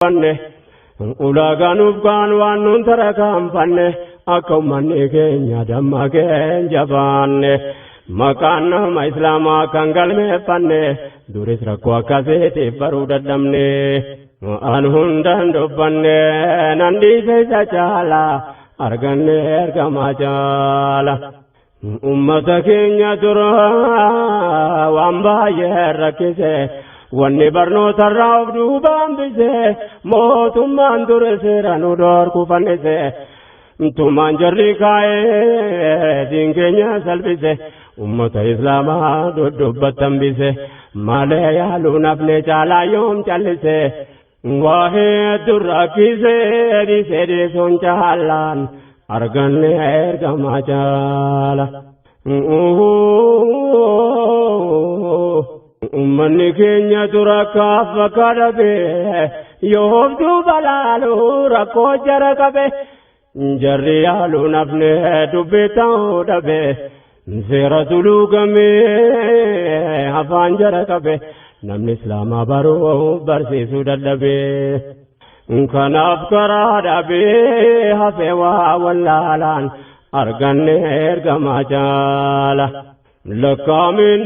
fanne ulaagaan ufgaan waan nun tarakaan fanne akka ummanni keenya damma keenya jabaanne maqaan nama islaamaa kan galmeeffanne duris rakkoo akkasiitiif baruu dadhabne an hundaan dubbanne nan dhiise isa caala arganne ergamaa caala ummata keenya dura waan baay'ee rakkise wanni barnootarraa of duubaan bise mootummaan dure seera nu dhorku fannise tumaan jarri kaa'ee diin keenya salphise ummata islaamaa dudubbattan bise malee yaaluu nafne caalaa yoom callise waa'ee durrakkise dhiise dhiisuun caalaan arganne ergamaa caala ummanni keenya dura kaaf bakka dhabe yoof duuba laalu rakkoo jara qabe jarri yaaluu nafne dubbii ta'uu dhabe seera tuluugame afaan jara qabe namni islaamaa baruu barsiisuu dadhabe kanaaf karaa dhabe hafe waa wallaalaan arganne ergamaa caala lakkaamin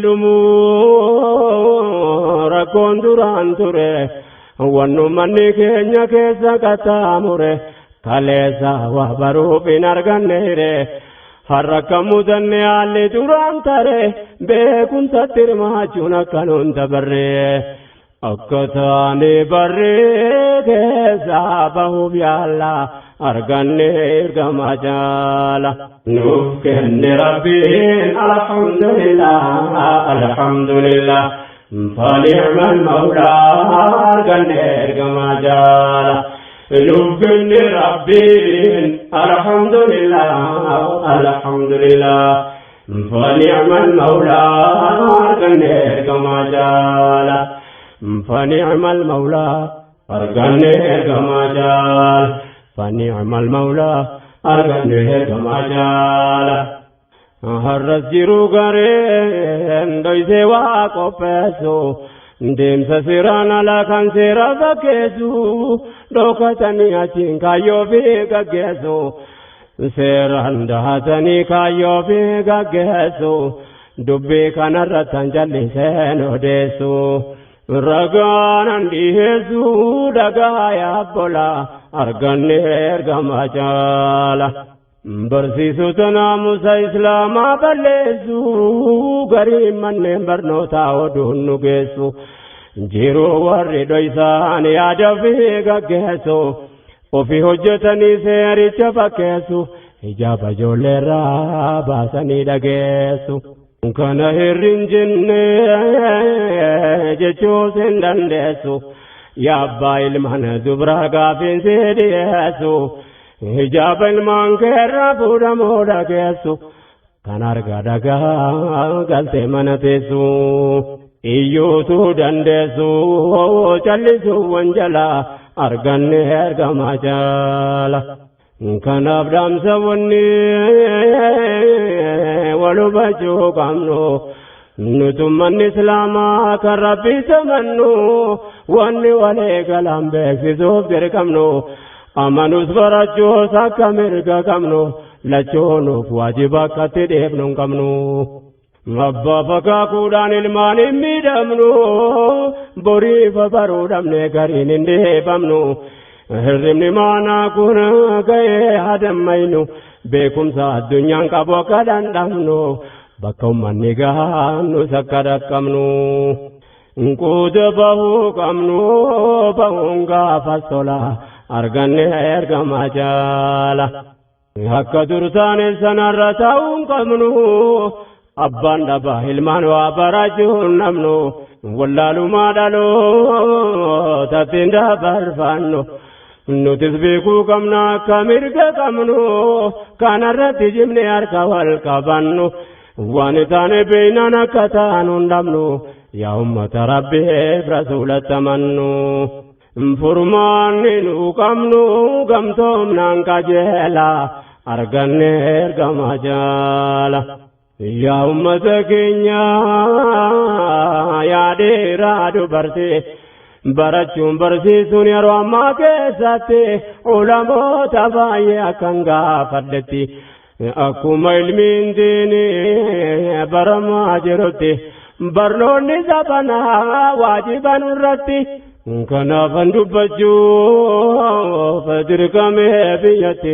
dhumuu rakkoon duraan ture wannu manni keenya keessa qaxxaamure kaleessa waa baruuf hin arganneere har'a akka mudanne haalli duraan tare beekumsatti hirmaachuun akka nuun dabarree akka taane barree keessaa bahuuf yaalla arganne ergamaa caala nuuf kenne rabbiin alhamdulillah alhamdulillah fani'mal mawlaa arganne ergamaa caala nuuf kenne rabbiin alhamdulillah alhamdulillah fani'mal mawlaa arganne ergamaa caala fani'mal mawlaa arganne ergamaa caala فنعم المولى أرغنه كما جال هرس جرو غرين دويسي واقو پیسو دیم سسیرانا لکن سیرا بکیسو دوکتنی اچین کایو بی گگیسو سیران دهتنی کایو بی گگیسو دبی کن رتن جلی سینو دیسو رگانان دیسو دگایا بولا arganne ergamaa caala barsiisota naamusa islaamaa balleessu garii manneen barnootaa oduun nu geessu jiruu warri dhoysaan yaada fi gaggeessu ofii hojjetanii seericha fakkeessu hijaaba ijoolleerraa baasanii dhageessu kana hirrin jenne jechuus hin dandeessu يا أبا إلمان دبرا قافين سيدي يسو هجاب إلمان كيرا بودا مودا كيسو كان أرقا دقا قلت من تيسو إيوتو دندسو چلسو وانجلا أرقن هرقا ما جالا كان أبدام سواني ولو بجو قامنو نتمن إسلاما كربي تمنو واني ولي كلام بيكسوف دركمنو أمانوس برجو ساكا مرقا كمنو لچونو فواجبا كتدهبنو كمنو أبا فكا كودان المال ميدمنو بوري فبرودم نكرين اندهبمنو هرمني مانا كونا كي هدم مينو بيكم سا الدنيا كبوكا دندمنو bakka ummanni gahannu sakkada qabnu quuta bahuu qabnu bahuun gaafa tola arganne ergamaa caala akka durtaane sanarra ta'uun qabnu abbaan dhabaa ilmaan waa barachuun namnu wallaalumaa dhalootatti dabarfannu nutis beekuu qabna akka mirga qabnu kanarratti jimne harka wal qabannu waan taane beeynaan akka taanu dhabnu yaa ummata rabbiif rasuula tamannu furmaanni nu qabnu gamtoomnaan qajeela arganne ergamaa caala yaa ummata keenya yaa dheeraa dubartee barachuun barsiisuun yeroo ammaa keessatti ulamoota baay'ee akkan gaafadhetti akkuma ilmiin diinii baramaa jirutti barnoonni sabanaa waajiba nurratti kanaafan dubbachuuf dirqamee biyyatti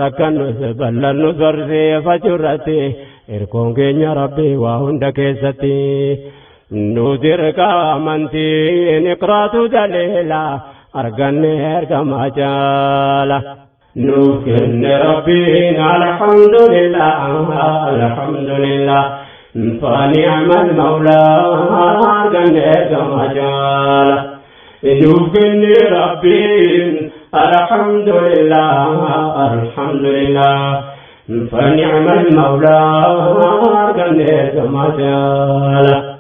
rakkannus bal'annus barsiifachuu irratti hirkoon keenya rabbii waa hunda keessatti nuti amantiin iqraatu daleela arganne ergamaa jaala nuuf kenne rabbiin alhamdulillah alhamdulillah فنعم المولى arganne ergamaa jaala nuuf kenne rabbiin alhamdulillah alhamdulillah فنعم المولى arganne ergamaa jaala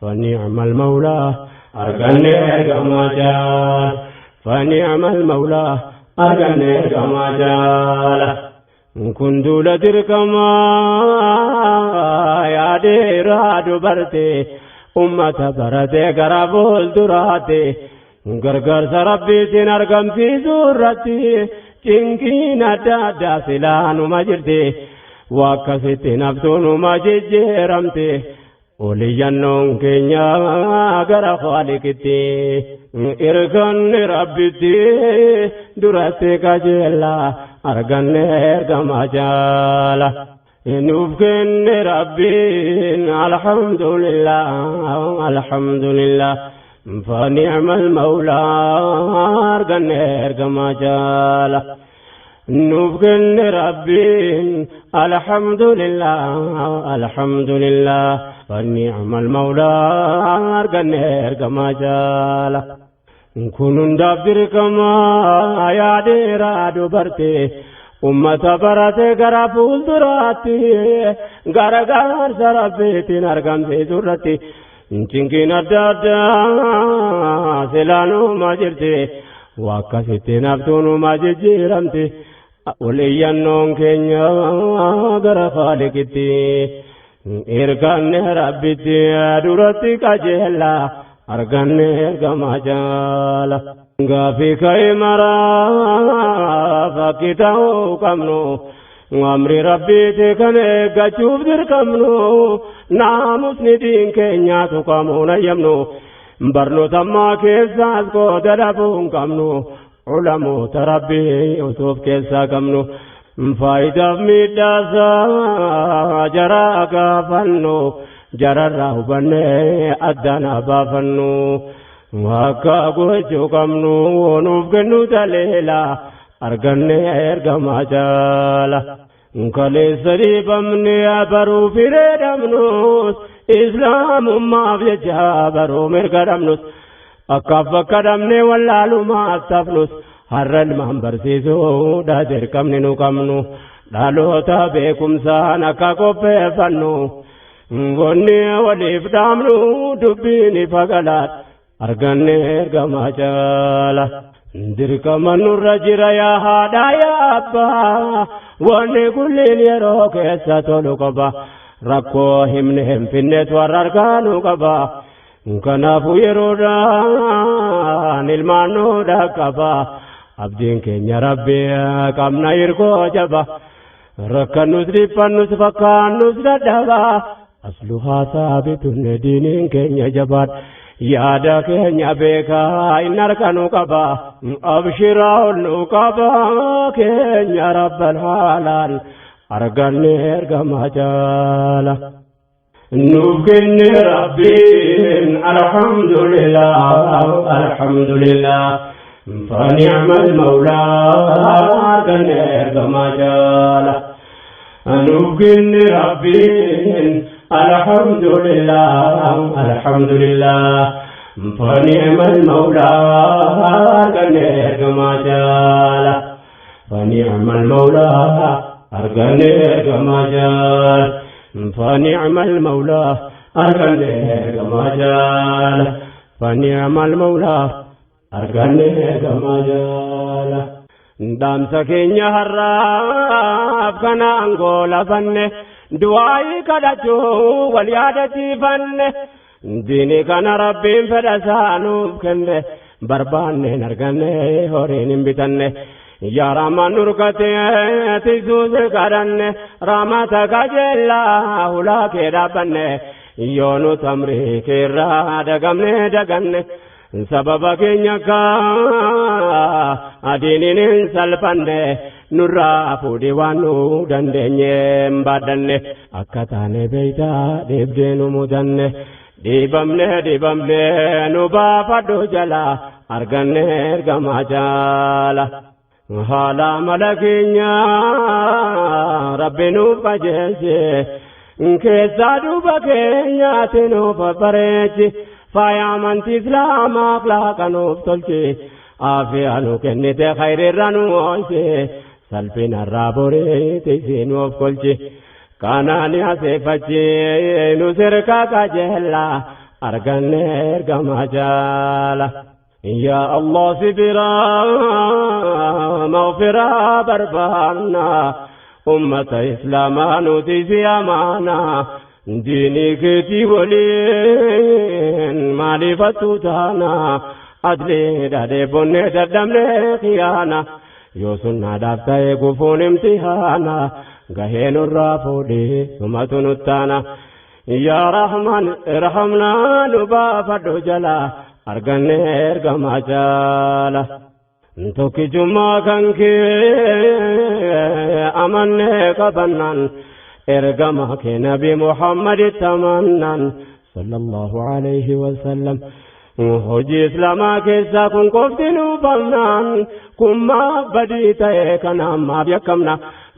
فنعم المولى أرجعني كما جال فنعم المولى أرجعني كما جال كنت لدرك ما يا ديرا دبرتي أمة برتي قرابول دراتي غرغر سربي تنرقم في زورتي جنكين دادا سلان مجرتي وكسيت نفتون مججرمتي وليانون كينيا غرا خالقتي إرغن ربتي دراتي كجلا أرغن إرغما جالا نوفكن ربي الحمد لله الحمد لله فنعم المولى أرغن إرغما جالا نوفكن ربي الحمد لله الحمد لله فنعم المولى أرغن إرغما جالا كنون دابدر كما يا ديرا دبرتي أمة براتي غرافول دراتي غرغار سربيتي نرغم في زرتي چنكين دادا سلانو ماجرتي واكسيتي نفتونو ماججيرمتي وليانون كينيا غرا خالقتي إرغن ربتي دراتي كجلا أرغن إرغما جالا غافي كاي مرا فكتاو كمنو أمري ربي تكني غچوف در كمنو ناموس ندين كينيا تقامون يمنو برنو تما كيساس کو دلبون كمنو علمو تربي يوسف كيسا كمنو فايدة ميداسا جرا غافنو جرا راوبني أدانا بافنو واكا غوچو كمنو ونوف گنو دليلا أرغني إرغما جالا كالي سريبمني أبرو فريدمنوس إسلام ما بيجا برو مرغدمنوس أكاف كدمني واللالو ما أستفنوس هرل مهمبر سيسو دادر كمني نو كمنو دالو تابيكم سانا كاكو بيفنو غني وليف دامنو دبيني فقلات أرغني إرغما جالا دركما نرجر يا هادا يا أبا واني كلين يروك يساتولو قبا ركو همنهم في النت وراركانو قبا كنافو يرودان المانو دا قبا أبدين كين ربي كامنا يركو جبا ركنوس ريبانوس فكانوس دادابا أصلها ثابت دينين كين جبات يادا كينيا بيكا إناركانو كبا أبشراو نوكابا كينيا رب الحلال أرغني إرغما جالا نوكن ربي الحمد لله الحمد لله فنعم المولى أرغني إرغما جالا نوكن ربي الحمد لله الحمد لله فنعم المولى أرغني إرغما جالا فنعم المولى أرغني إرغما جالا فنعم المولى أرغني إرغما جالا فنعم المولى أرغني إرغما جالا دام سكينيا هراف كان أنغولا فنه دعائي كدتو واليادتي فنه ديني كان ربي فدسانو كنه barbaanne arganne horiin hin bitanne yaa Rahmaan nurkatee tisuus kadhanne rahmata kajeellaa hulaa kee dhaabbanne yoo nu tamrii keerraa daganne sababa keenya adiiniin hin salphanne nurraa fuudhi waan nu dandeenye hin baaddanne akka taane beeytaa dhiibdee nu mudanne dhiibamne nu baafadhu jala arganne ergamaa jaala haala mala keenya rabbi nuuf qajeelche keessaa duuba keenyaati nuuf bareechi faaya amantii islaamaa akhlaaqa nuuf tolche aafiyaa nu kennite khayrirra nu oolche salphinarraa boreete isii nuuf kolche kanaani aseeffachi nu sirka qajeellaa arganne ergamaa jaala yaa Allah sibiraa mawfiraa barbaanna ummata islaamaa nuti si amaana diinii keetii waliin maaliifattu taana adlee dhadhee bonnee daddamnee khiyaana yoo sunnaadhaaf ta'e gufuun imtihaana gahee nurraa fuudhee sumatu nuttaana yaa Rahmaan irhamnaa nu baafadhu jala arganne ergamaa jaala tokkichummaa kan kee amanne qabannaan ergamaa kee nabi Muhammaditti amannaan sallallahu alayhi wa sallam hojii islaamaa keessaa kun qofti nuuf amnaan kun maaf badii ta'e kana ammaaf yakkamna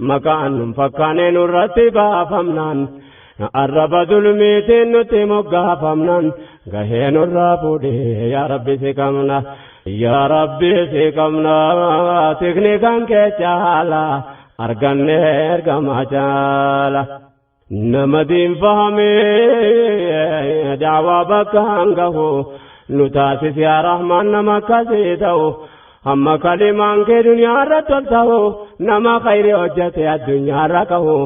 maqaan nun fakkaane nurratti baafamnaan arraba zulmiitiin nutti moggaafamnaan gahee nurraa fuudhee yaa rabbi si qabna yaa rabbi si qabna tikni kan kee caala arganne ergamaa jaala nama diin fahamee daawaa bakka hangahu nu taasisi yaa Rahmaan nama akkasii ta'u hamma kalimaan kee duniyaarra tol ta'u nama khayri hojjete addunyaarra qabu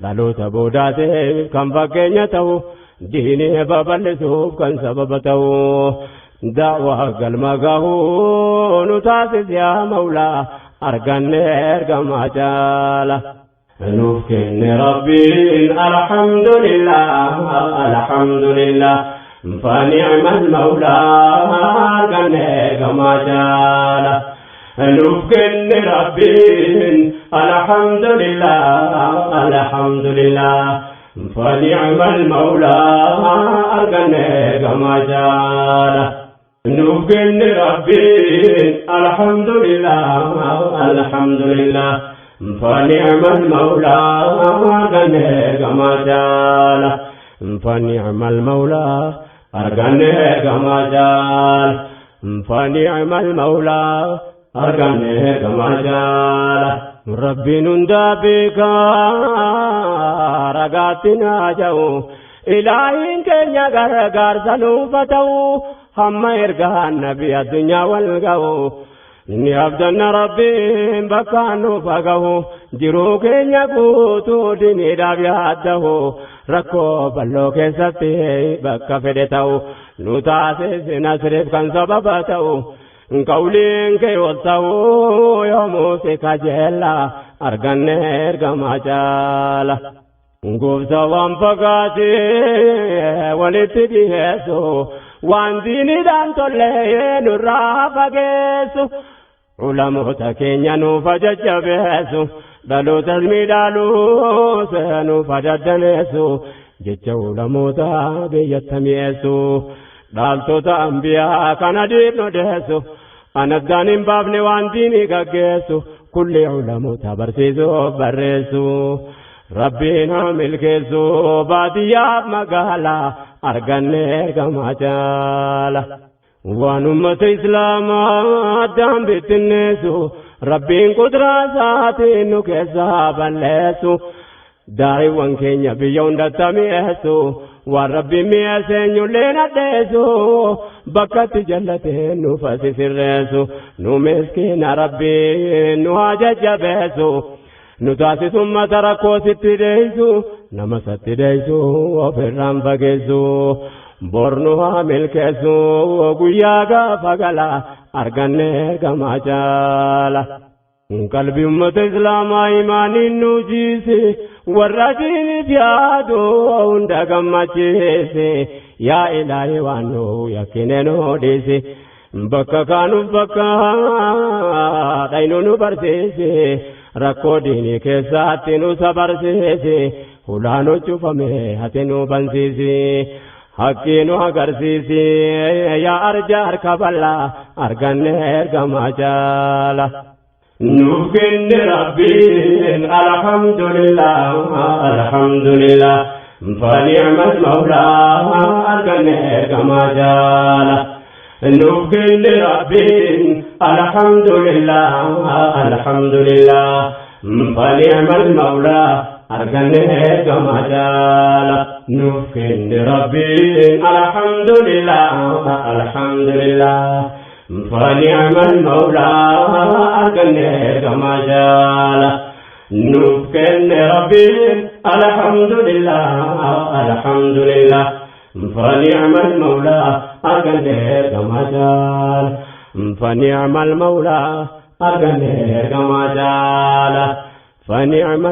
dhaloota boodaateef kan fakkeenya ta'u diinii babal'isuuf kan sababa ta'u daawaa galma gahu nu taasisi yaa Mawlaa arganne ergamaa jaala nuuf kenne rabbiin alhamdulillah فنعم المولى arganne ergamaa jaala nuuf kenne rabbiin alhamdulillah فنعم المولى arganne ergamaa jaala nuuf kenne rabbiin alhamdulillah فنعم المولى arganne ergamaa jaala فنعم المولى arganne ergamaa jaala فنعم المولى arganne ergamaa jaala rabbiin hundaa beekaa ragaatti naa ja'u ilaahiin keenya gargaarsa nuuf ta'u hamma ergaan nabi addunyaa wal ga'u ni abdanna rabbiin bakka nuuf gahu jiruu keenya guutuu diniidhaaf yaaddahu rakkoo bal'oo keessatti bakka fedhe ta'u nu taasisi nasriif kan sababa ta'u qawliin kee wal ta'u yoomuu si kajeella arganne ergamaa jaala goofta waan fagaatee walitti dhiheessu waan diiniidhaan tollee nurraa fageessu ulamoota keenya nuuf jajjabeessu dhalootas miidhaaluus nuuf daddaneessu jecha ulamoota biyyatti mi'eessu dhaaltota ambiyaa kana diinoo deessu anaddaan hin baafne waan diinii gaggeessu kulli ulamoota barsiisuuf barreessu rabbiin haa milkeessu baadiyyaaf magaalaa arganne ergamaa jaala waan ummata islaamaa addaan bittinneessu rabbiin qudraa isaatiin nu keessaa balleessu daariiwwan keenya biyya hundatti mi'eessu waan rabbiin mi'eesse eenyulleen addeessu bakkatti jallatee nuuf sirreessu nu miskiina rabbiin nu haa jajjabeessu nu taasisu ummata rakkoo sitti deeysu nama satti deeysu ofirraan fageessu bornuha milkeessu guyyaa gaafa gala arganne ergamaa jaala. Qalbii ummata islaamaa imaaniin nu jiise warra diiniif yaadu hunda gammachiise yaa ilaahi waan nu yakkine nu dhiise bakka kaanuuf bakka dhaynu nu barsiise rakkoo diinii keessatti nu sabarsiise hulaanu cufame hati nu bansiise haqqii nu agarsiise yaa arjaa harka bal'aa arganne ergamaa jaala. نوكن ربين الحمد لله الحمد لله فنعم المولى أرجنه كما جال نوكن ربين الحمد لله الحمد لله فنعم المولى أرجنه كما جال نوكن ربين الحمد لله الحمد لله فنعم المولى أرجنه كما جال نوكن ربين الحمد لله الحمد لله فنعم المولى أرجنه كما جال فنعم المولى أرجنه كما جال فنعم